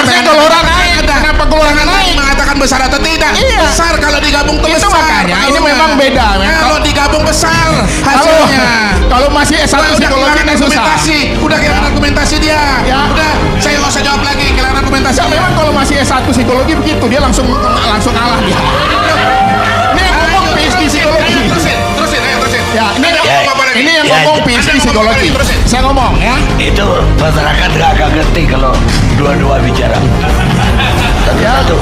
Harusnya gelora naik. Kenapa gelora naik? Mengatakan besar atau tidak? Iya. Besar kalau digabung tuh Itu besar. makanya ini memang beda. Kalau digabung besar hasilnya. Kalau masih S1 psikologi ini susah. Udah kehilangan argumentasi dia. Ya. Udah, saya nggak usah jawab lagi, kehilangan argumentasi. Ya, memang kalau masih S1 psikologi begitu dia langsung kalah dia. Ini yang ngomong PhD psikologi. Terusin. Ya, ini yang ngomong PhD psikologi. Saya ngomong ya. Itu masyarakat agak ngerti kalau dua-dua bicara. Satu.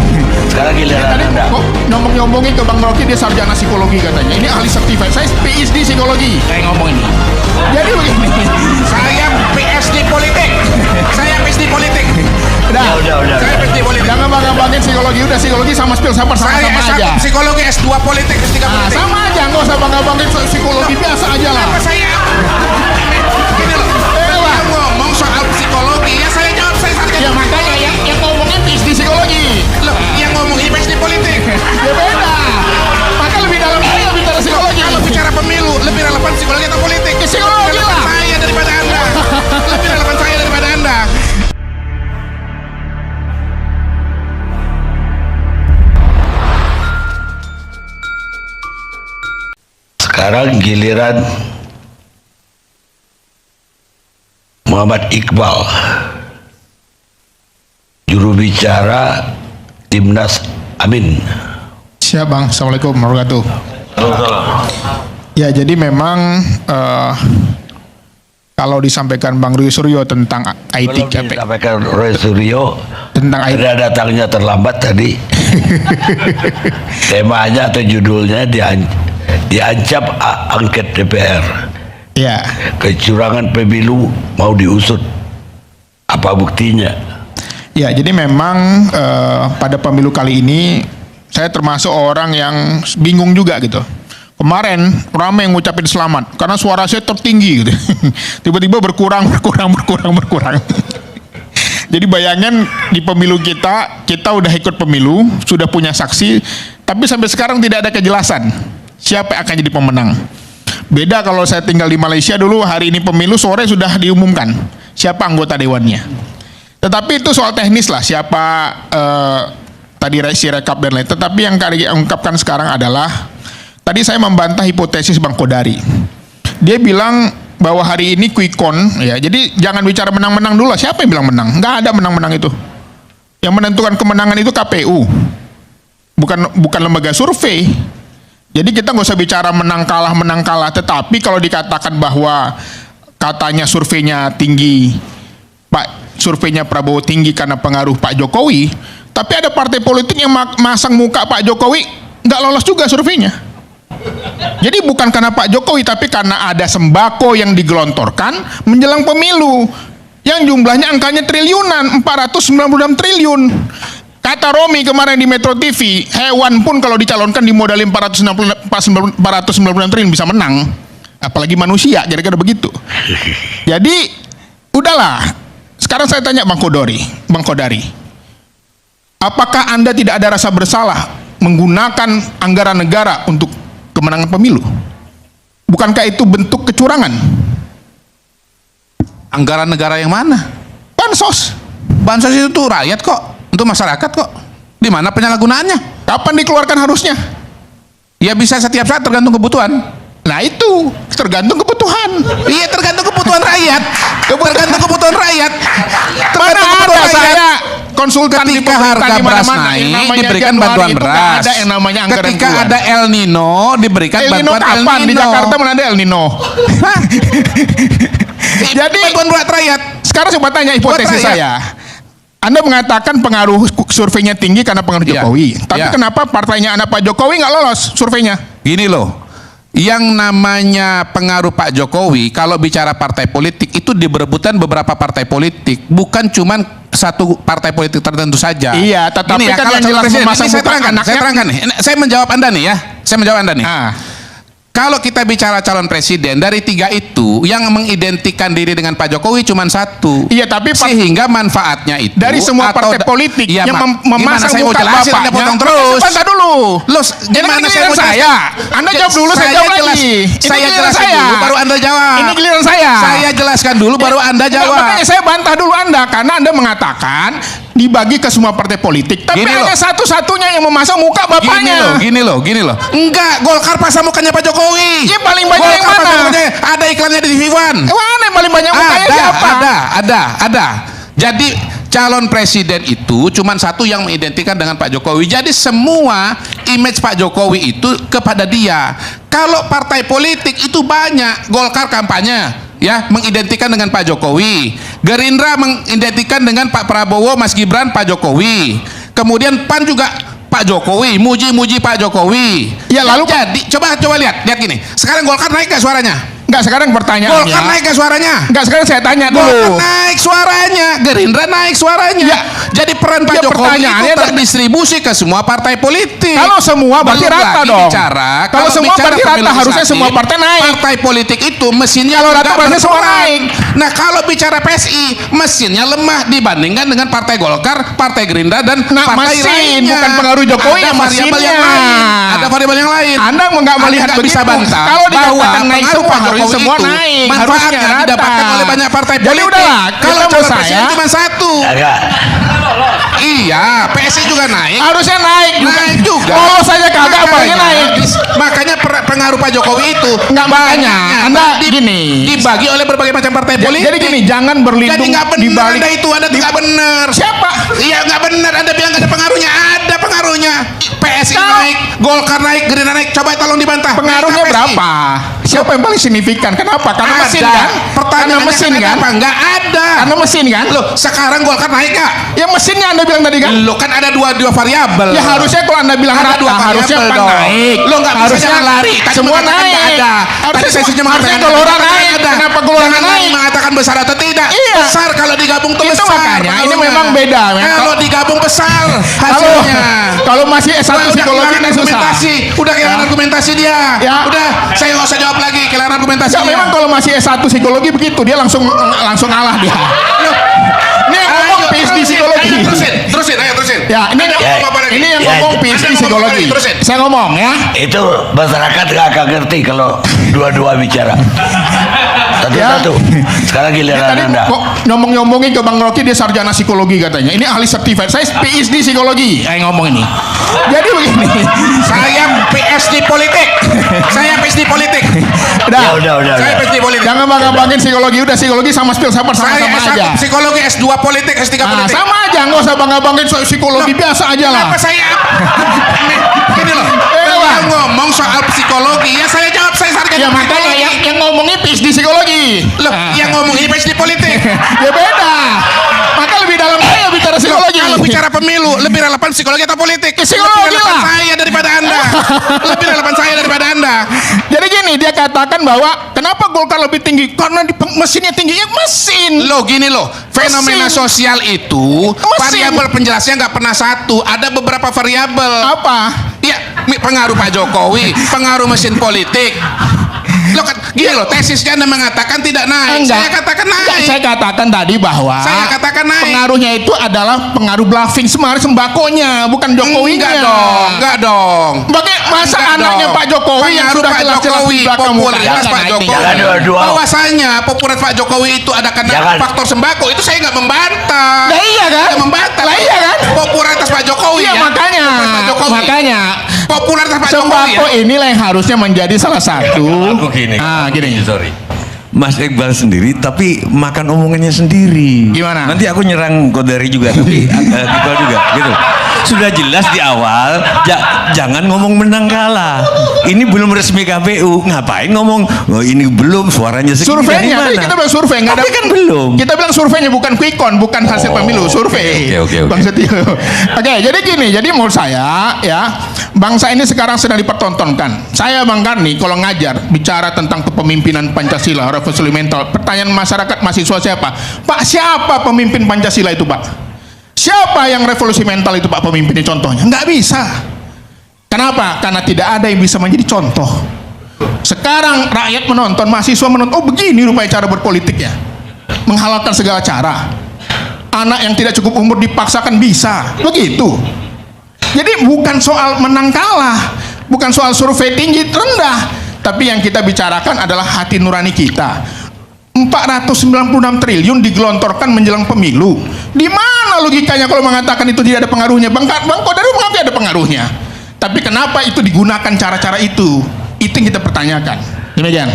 Sekarang giliran Tadi Anda. kok ngomong-ngomongin ke Bang Rocky dia sarjana psikologi katanya. Ini ahli certified. Saya PhD psikologi. Saya ngomong ini. Jadi begini. Saya PSD politik. Udah. Saya PSD politik. Jangan bangga-banggain psikologi. Udah psikologi sama filsafat Saya sama S1 aja. psikologi, S2 politik, S3 Nah, politik. sama aja. Nggak usah bangga-banggain psikologi biasa aja lah. Apa saya? Gini loh. Dia ngomong soal psikologi, ya saya jawab, saya sarjana. Ya makanya yang ngomongin PhD psikologi. Loh, yang ngomong ini PSD politik. Ya beda. Maka lebih dalam saya bicara psikologi. Kalau bicara pemilu, lebih relevan psikologi atau politik? Psikologi Lebih relevan lah. saya daripada Anda. Lebih relevan saya daripada Anda. Sekarang giliran Muhammad Iqbal, juru bicara Timnas Amin. Siap Bang. Assalamualaikum warahmatullahi wabarakatuh. Ya jadi memang kalau disampaikan Bang Rui Suryo tentang IT Belum disampaikan Roy Suryo tentang IT. ada datangnya terlambat tadi. Temanya atau judulnya diancam angket DPR. Ya. Kecurangan pemilu mau diusut. Apa buktinya? Ya, jadi memang pada pemilu kali ini saya termasuk orang yang bingung juga gitu. Kemarin ramai yang ngucapin selamat karena suara saya tertinggi gitu. Tiba-tiba berkurang. Jadi bayangin di pemilu kita udah ikut pemilu, sudah punya saksi, tapi sampai sekarang tidak ada kejelasan siapa yang akan jadi pemenang. Beda kalau saya tinggal di Malaysia dulu, hari ini pemilu sore sudah diumumkan siapa anggota dewannya. Tetapi itu soal teknis lah, siapa tadi si rekap dan lain. Tetapi yang kali ungkapkan sekarang adalah tadi saya membantah hipotesis Bang Kodari. Dia bilang bahwa hari ini quick count, ya. Jadi jangan bicara menang-menang dulu lah. Siapa yang bilang menang? Nggak ada menang-menang itu. Yang menentukan kemenangan itu KPU, bukan lembaga survei. Jadi kita nggak usah bicara menang kalah. Tetapi kalau dikatakan bahwa katanya surveinya tinggi, surveinya Prabowo tinggi karena pengaruh Pak Jokowi, tapi ada partai politik yang masang muka Pak Jokowi nggak lolos juga surveinya. Jadi bukan karena Pak Jokowi, tapi karena ada sembako yang digelontorkan menjelang pemilu yang jumlahnya angkanya triliunan, 496 triliun. Kata Romi kemarin di Metro TV, hewan pun kalau dicalonkan dimodali 496 triliun bisa menang, apalagi manusia, kira-kira begitu. Jadi udahlah. Sekarang saya tanya Bang Kodari, apakah Anda tidak ada rasa bersalah menggunakan anggaran negara untuk kemenangan pemilu? Bukankah itu bentuk kecurangan? Anggaran negara yang mana? Bansos. Bansos itu tuh rakyat kok, untuk masyarakat kok. Di mana penyalahgunaannya? Kapan dikeluarkan harusnya? Ya bisa setiap saat tergantung kebutuhan. Nah itu tergantung kebutuhan. Iya, tergantung kebutuhan rakyat. Tergantung kebutuhan rakyat. Mana ada saya konsultan di Ketika harga beras naik diberikan bantuan beras. Ada yang namanya anggaran Ketika keluar. ada El Nino diberikan El Nino bantuan El kapan? Nino. Di Jakarta mana ada El Nino? Jadi bantuan buat rakyat. Sekarang coba tanya hipotesis Buat rakyat. saya. Anda mengatakan pengaruh surveinya tinggi karena pengaruh Iya. Jokowi. Tapi Iya. kenapa partainya anak Pak Jokowi nggak lolos surveinya? Gini loh. Yang namanya pengaruh Pak Jokowi, kalau bicara partai politik itu diberebutkan beberapa partai politik, bukan cuman satu partai politik tertentu saja. Iya, tetapi Gini ya, kan kalau yang calon jelas presiden, memasang ini saya muka terangkan, anaknya. saya terangkan nih. Saya menjawab Anda nih ya. Saya menjawab Anda nih. Kalau kita bicara calon presiden, dari tiga itu yang mengidentikan diri dengan Pak Jokowi cuma satu. Iya, tapi sehingga manfaatnya itu dari semua partai politik ya, yang gimana memasang saya mau muka jelasin, Anda bapaknya. potong terus. Sebentar dulu. Loh, Ini gimana kan saya mau giliran saya? Anda jawab dulu, saya jawab lagi. Ini Saya giliran jelaskan saya. dulu, baru Anda jawab. Ini giliran saya. Saya jelaskan dulu, baru Anda Enggak, jawab. makanya saya bantah dulu Anda karena Anda mengatakan dibagi ke semua partai politik. Tapi Gini hanya loh. satu-satunya yang memasang muka bapaknya. Gini loh. Enggak, Golkar pasang mukanya Pak Jokowi. Iya, paling banyak yang Golkar mana? pasang mukanya, ada iklannya di TV One. Mana yang paling banyak mukanya siapa? Ada. Jadi calon presiden itu cuma satu yang mengidentikan dengan Pak Jokowi. Jadi semua image Pak Jokowi itu kepada dia. Kalau partai politik itu banyak, Golkar kampanye ya mengidentikan dengan Pak Jokowi, Gerindra mengidentikan dengan Pak Prabowo, Mas Gibran, Pak Jokowi, kemudian PAN juga Pak Jokowi, muji Pak Jokowi. Ya, lalu jadi coba lihat gini. Sekarang Golkar naik gak suaranya? Enggak, sekarang pertanyaannya. Golkar naik gak suaranya? Enggak, sekarang saya tanya Golkar dulu. naik suaranya, Gerindra naik suaranya. Ya. Jadi peran Pak Ya, Jokowi itu pertanyaannya terdistribusi ke semua partai politik. Kalau semua berarti Belum rata lagi dong. Kalau semua bicara berarti rata, pemilu harusnya legislatif, semua partai naik. Partai politik itu mesinnya Kalau rata, juga berarti semua berkurang. naik. Nah, kalau bicara PSI, mesinnya lemah dibandingkan dengan Partai Golkar, Partai Gerindra dan Nah, partai mesin, lainnya. bukan pengaruh Jokowi, Ada variabel mesinnya. yang lain. Ada variabel yang lain. Anda nggak melihat Anda nggak bisa begitu. bantah Kalau bahwa dikatakan naik pengaruh semua, Pak harusnya Jokowi semua itu naik. manfaat Harusnya yang rata. didapatkan oleh banyak partai Jadi politik. udahlah, Kalau kita calon menurut presiden saya- cuma satu. Agak. Iya, PSI juga naik. Harusnya naik juga. Lolos saja kagak, apalagi naik. Makanya pengaruh Pak Jokowi itu Nggak, makanya Anda gini. dibagi oleh berbagai macam partai politik. Jadi gini, jangan berlindung Jadi nggak benar di balik. Anda itu, Anda tuh nggak benar. Siapa? Iya nggak benar. Anda bilang nggak ada pengaruhnya. Ada pengaruhnya. PSI Kalau- naik, Golkar naik, Gerindra naik. Coba tolong dibantah. Pengaruhnya Naik PSI. berapa? Siapa yang paling signifikan? Kenapa? Karena Ada. mesin kan? Karena Pertanyaannya mesin ada kan? apa? Nggak ada. Karena mesin kan? Loh, sekarang Golkar naik nggak? Ya mesinnya Anda bilang tadi kan? Lo kan ada dua variabel. Ya harusnya kalau Anda bilang Ada rata, dua variabel harusnya PAN dong. naik. Lo nggak bisa Harusnya jangan lari. Tadi semua mengatakan naik. nggak ada. Harusnya Tadi saya semua- mengatakan harusnya nggak Gelora ada. naik. Kenapa Gelora Jangan naik? mengatakan besar atau tidak. Iya. Besar kalau digabung tuh Itu besar. makanya, ini pengaruhnya. memang beda, ya. Kalau digabung besar Kalau hasilnya. kalau masih S1 Udah psikologi kehilangan kan susah. argumentasi. Udah kehilangan Ya. argumentasi dia. Ya. Udah, saya nggak usah jawab lagi. Kehilangan argumentasi. Ya, memang kalau masih S1 psikologi begitu, dia langsung ngalah dia. Ini yang ngomong PhD psikologi. Terusin, ayo terusin. Ya, ini ini yang ngomong PhD psikologi. Terusin. Saya ngomong ya. Itu masyarakat nggak akan ngerti kalau dua-dua bicara. Satu-satu. Sekarang giliran Tadi Anda. kok nyomong-nyomongin ke Bang Rocky, dia sarjana psikologi katanya. Ini ahli certified. Saya PhD psikologi. Saya ngomong ini. Jadi begini. Saya PSD politik. Saya PSD politik. Udah. Saya PSD politik. Jangan bangga-banggain psikologi. Udah, psikologi sama filsafat Saya sama-sama S1 aja. psikologi, S2 politik, S3 Nah, politik. sama aja, nggak usah bangga-banggain soal psikologi, biasa aja lah. Kenapa saya gini loh, Wah. beliau ngomong soal psikologi, ya saya jawab saya sarjana Ya makanya psikologi. yang ngomongnya PhD psikologi. Loh, yang ngomong ini PSD politik. Ya beda. Maka lebih dalam saya bicara psikologi. Kalau bicara pemilu, lebih relevan psikologi atau politik? Psikologi lebih relevan lah. saya daripada Anda. Lebih relevan saya daripada Anda. Jadi gini, dia katakan bahwa kenapa Golkar lebih tinggi? Karena mesinnya tinggi. Ya mesin. Loh gini loh, fenomena Mesin. sosial itu Mesin. variabel penjelasnya nggak pernah satu, ada beberapa variabel. Apa? Ya, pengaruh Pak Jokowi, pengaruh mesin politik. Loh kan, gini loh, tesisnya Anda mengatakan tidak naik. Saya katakan Enggak, naik. saya katakan tadi bahwa Saya katakan naik. pengaruhnya itu adalah pengaruh bluffing sembakonya, bukan Jokowinya. Enggak dong. Bagaimana masa Enggak anaknya dong. Pak Jokowi yang Pengaruh sudah Pak jelas-jelas Jokowi, di belakang muka. popularitas Jangan Pak naik Jokowi. tinggi. Jangan dua-dua. Bahwasanya popularitas Pak Jokowi itu ada karena Jangan. faktor sembako, itu saya nggak membantah. Lah iya kan? Nggak membantah. Lah iya kan? Popularitas Pak Jokowi Iya ya. makanya, Popularitas Pak Jokowi. makanya Popularitas Pak Jokowi sembako ya. inilah yang harusnya menjadi salah satu. Aku gini. Gini. Sorry. Mas Iqbal sendiri tapi makan omongannya sendiri. Gimana? Nanti aku nyerang Kodari juga tapi Iqbal juga gitu. Sudah jelas di awal jangan ngomong menang kalah. Ini belum resmi KPU. Ngapain ngomong oh, ini belum suaranya segini dari Surveinya, mana? tadi kita bilang survei, nggak ada. Tapi kan belum. Kita bilang surveinya bukan quick count, bukan hasil pemilu, survei. oke. Bang Setio. Oke, jadi gini, jadi menurut saya ya, bangsa ini sekarang sedang dipertontonkan. Saya Bang Karni kalau ngajar bicara tentang kepemimpinan Pancasila, revolusi mental, pertanyaan masyarakat mahasiswa siapa? Pak, siapa pemimpin Pancasila itu, Pak? Siapa yang revolusi mental itu, Pak, pemimpinnya contohnya? Nggak bisa. Kenapa? Karena tidak ada yang bisa menjadi contoh. Sekarang rakyat menonton, mahasiswa menonton, oh begini rupanya cara berpolitiknya. Menghalalkan segala cara. Anak yang tidak cukup umur dipaksakan bisa. Begitu. Jadi bukan soal menang kalah, bukan soal survei tinggi rendah, tapi yang kita bicarakan adalah hati nurani kita. 496 triliun digelontorkan menjelang pemilu. Di mana logikanya kalau mengatakan itu tidak ada pengaruhnya? Bang Kodari mengakui ada pengaruhnya. Tapi kenapa itu digunakan cara-cara itu? Itu yang kita pertanyakan. Demikian.